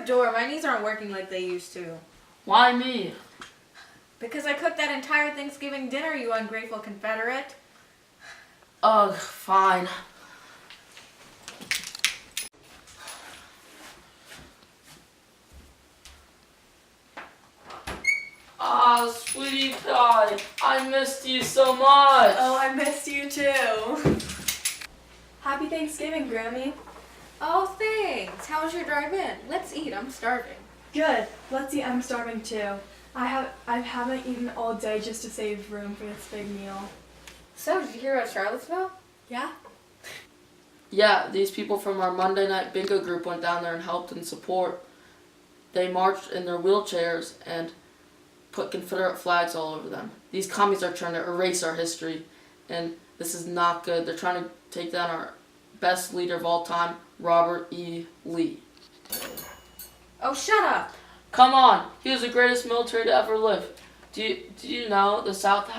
door. My knees aren't working like they used to. Why me? Because I cooked that entire Thanksgiving dinner, you ungrateful Confederate. Ugh, fine. Ah, sweetie pie, I missed you so much. Oh, I missed you too. Happy Thanksgiving, Grammy. Oh, thanks. How was your drive-in? Let's eat. I'm starving. Good. Let's eat. I'm starving too. I haven't eaten all day just to save room for this big meal. So, did you hear about Charlottesville? Yeah? Yeah, these people from our Monday night bingo group went down there and helped and support. They marched in their wheelchairs and put Confederate flags all over them. These commies are trying to erase our history, and this is not good. They're trying to take down our best leader of all time, Robert E. Lee. Oh, shut up. Come on, he was the greatest military to ever live. Do you know the South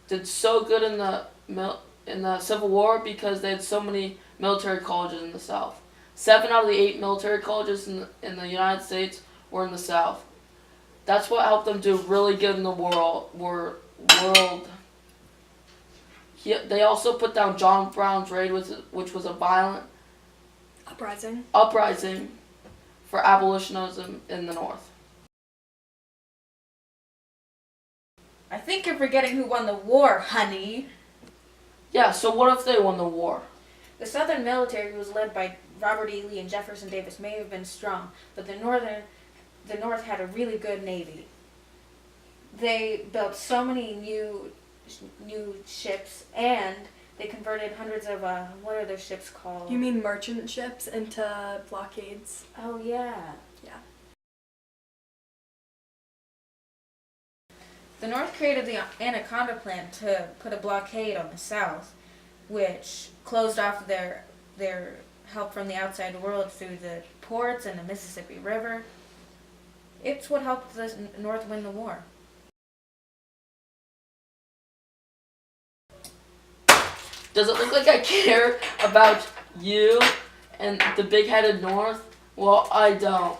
did so good in the Civil War because they had so many military colleges in the South. 7 out of the 8 military colleges in the United States were in the South. That's what helped them do really good in the world. They also put down John Brown's raid, which was a violent uprising for abolitionism in the North. I think you're forgetting who won the war, honey. Yeah, so what if they won the war? The Southern military was led by Robert E. Lee and Jefferson Davis may have been strong, but the North had a really good navy. They built so many new ships, and they converted hundreds of what are those ships called? You mean merchant ships into blockades? Oh yeah. Yeah. The North created the Anaconda Plan to put a blockade on the South, which closed off their help from the outside world through the ports and the Mississippi River. It's what helped the North win the war. Does it look like I care about you and the big-headed North? Well, I don't.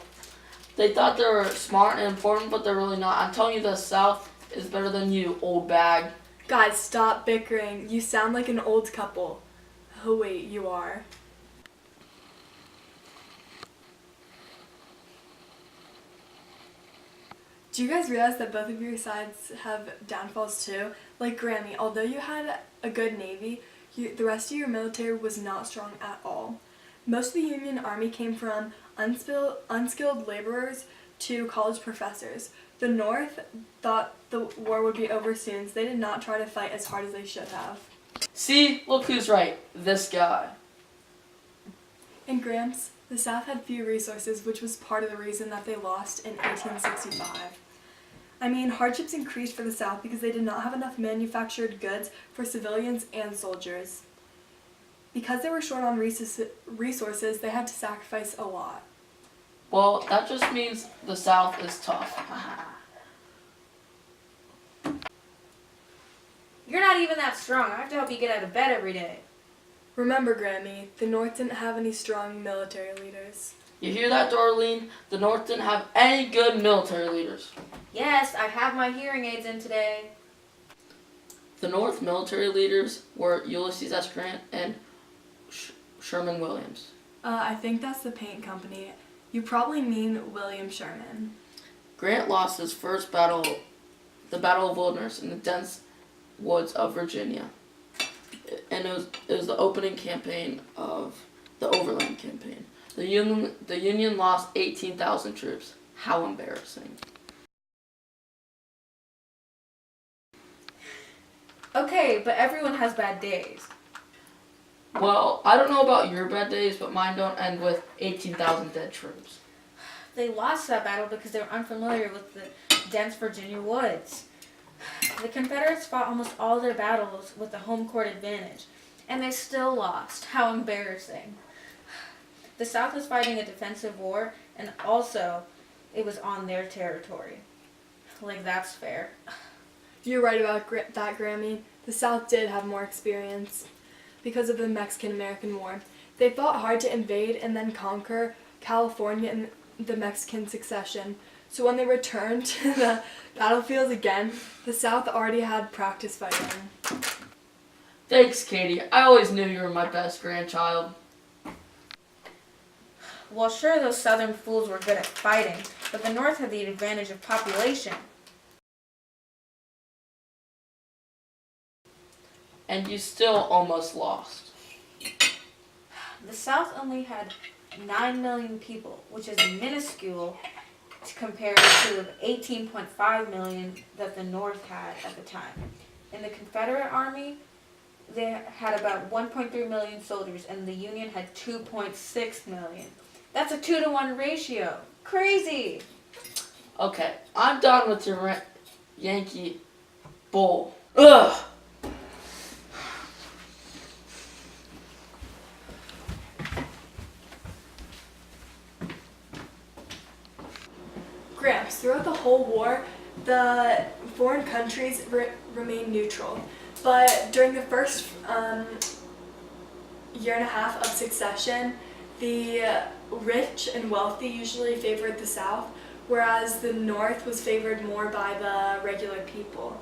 They thought they were smart and important, but they're really not. I'm telling you, the South is better than you, old bag. Guys, stop bickering. You sound like an old couple. Oh wait, you are. Do you guys realize that both of your sides have downfalls too? Like Grammy, although you had a good navy, the rest of your military was not strong at all. Most of the Union Army came from unskilled laborers to college professors. The North thought the war would be over soon, so they did not try to fight as hard as they should have. See? Look who's right. This guy. In Gramps, the South had few resources, which was part of the reason that they lost in 1865. I mean, hardships increased for the South because they did not have enough manufactured goods for civilians and soldiers. Because they were short on resources, they had to sacrifice a lot. Well, that just means the South is tough. You're not even that strong. I have to help you get out of bed every day. Remember, Grammy, the North didn't have any strong military leaders. You hear that, Darlene? The North didn't have any good military leaders. Yes, I have my hearing aids in today. The North military leaders were Ulysses S. Grant and Sherman Williams. I think that's the paint company. You probably mean William Sherman. Grant lost his first battle, the Battle of Wilderness, in the dense woods of Virginia. And it was the opening campaign of the Overland Campaign. The Union lost 18,000 troops. How embarrassing. Okay, but everyone has bad days. Well, I don't know about your bad days, but mine don't end with 18,000 dead troops. They lost that battle because they were unfamiliar with the dense Virginia woods. The Confederates fought almost all their battles with the home court advantage, and they still lost. How embarrassing. The South was fighting a defensive war, and also it was on their territory. Like, that's fair. You're right about that, Grammy. The South did have more experience because of the Mexican-American War. They fought hard to invade and then conquer California the Mexican succession. So when they returned to the battlefield again, the South already had practice fighting. Thanks, Katie. I always knew you were my best grandchild. Well, sure, those southern fools were good at fighting, but the North had the advantage of population. And you still almost lost. The South only had 9 million people, which is minuscule compared to the 18.5 million that the North had at the time. In the Confederate Army, they had about 1.3 million soldiers, and the Union had 2.6 million. That's a 2-to-1 ratio. Crazy! Okay, I'm done with your Yankee bull. Ugh! Gramps, throughout the whole war, the foreign countries remained neutral. But during the first year and a half of succession, the rich and wealthy usually favored the South, whereas the North was favored more by the regular people.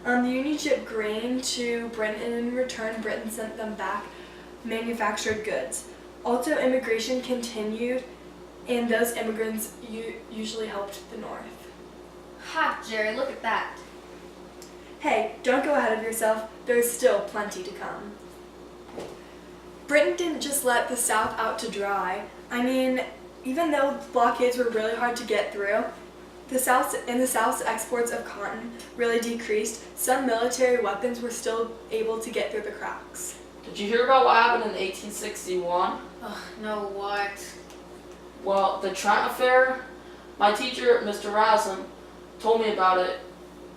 The Union shipped grain to Britain, and in return, Britain sent them back manufactured goods. Also, immigration continued, and those immigrants usually helped the North. Ha, Jerry, look at that. Hey, don't go ahead of yourself. There's still plenty to come. Britain didn't just let the South out to dry. I mean, even though blockades were really hard to get through, the South's exports of cotton really decreased. Some military weapons were still able to get through the cracks. Did you hear about what happened in 1861? Ugh, no, what? Well, the Trent Affair, my teacher, Mr. Rasm, told me about it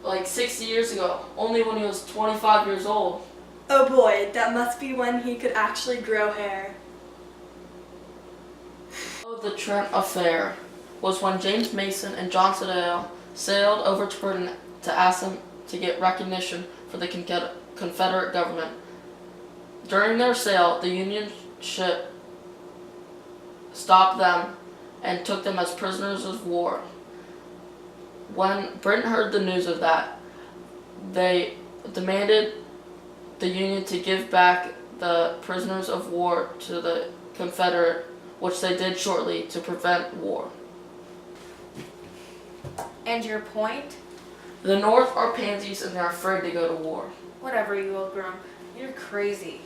like 60 years ago, only when he was 25 years old. Oh boy, that must be when he could actually grow hair. The Trent Affair was when James Mason and John Slidell sailed over to Britain to ask them to get recognition for the Confederate government. During their sail, the Union ship stopped them and took them as prisoners of war. When Britain heard the news of that, they demanded the Union to give back the prisoners of war to the Confederate, which they did shortly to prevent war. And your point? The North are pansies and they're afraid to go to war. Whatever, you old grump. You're crazy.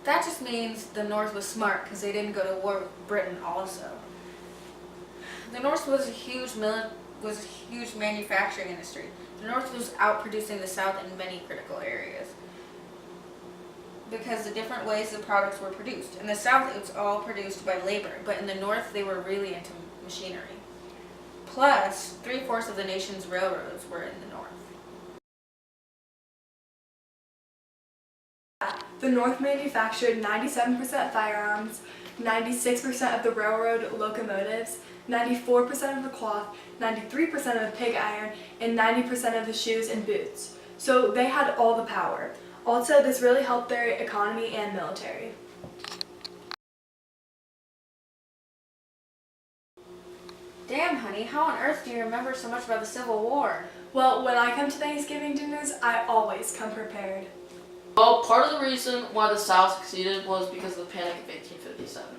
That just means the North was smart because they didn't go to war with Britain also. The North was a huge manufacturing industry. The North was outproducing the South in many critical areas because the different ways the products were produced. In the South, it was all produced by labor, but in the North, they were really into machinery. Plus, 3/4 of the nation's railroads were in the North. The North manufactured 97% firearms, 96% of the railroad locomotives, 94% of the cloth, 93% of the pig iron, and 90% of the shoes and boots. So they had all the power. Also, this really helped their economy and military. Damn, honey, how on earth do you remember so much about the Civil War? Well, when I come to Thanksgiving dinners, I always come prepared. Well, part of the reason why the South succeeded was because of the Panic of 1857.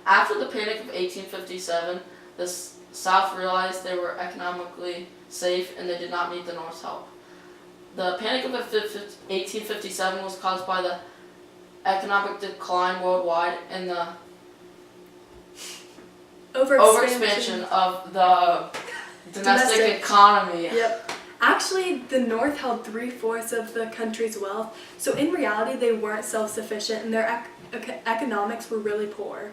After the Panic of 1857, the South realized they were economically safe and they did not need the North's help. The Panic of 1857 was caused by the economic decline worldwide and the overexpansion of the domestic economy. Yep. Actually, the North held 3/4 of the country's wealth, so in reality they weren't self-sufficient and their economics were really poor.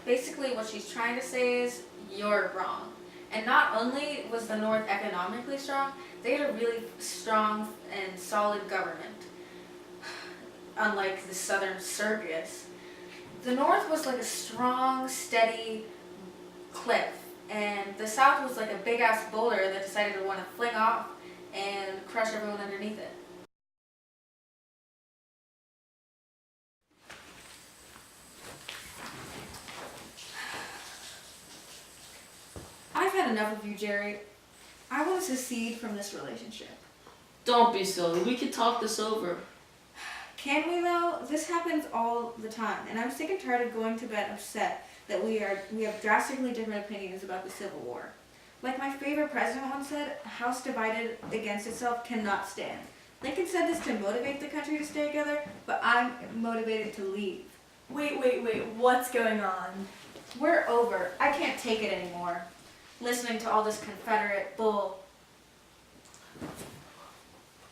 Basically, what she's trying to say is, you're wrong. And not only was the North economically strong, they had a really strong and solid government. Unlike the Southern circus, the North was like a strong, steady cliff, and the South was like a big-ass boulder that decided to want to fling off and crush everyone underneath it. had enough of you, Jerry. I want to secede from this relationship. Don't be silly. We can talk this over. Can we though? This happens all the time, and I'm sick and tired of going to bed upset that we have drastically different opinions about the Civil War. Like my favorite president once said, a house divided against itself cannot stand. Lincoln said this to motivate the country to stay together, but I'm motivated to leave. Wait, what's going on? We're over. I can't take it anymore. Listening to all this Confederate bull.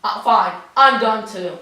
Fine. I'm done too.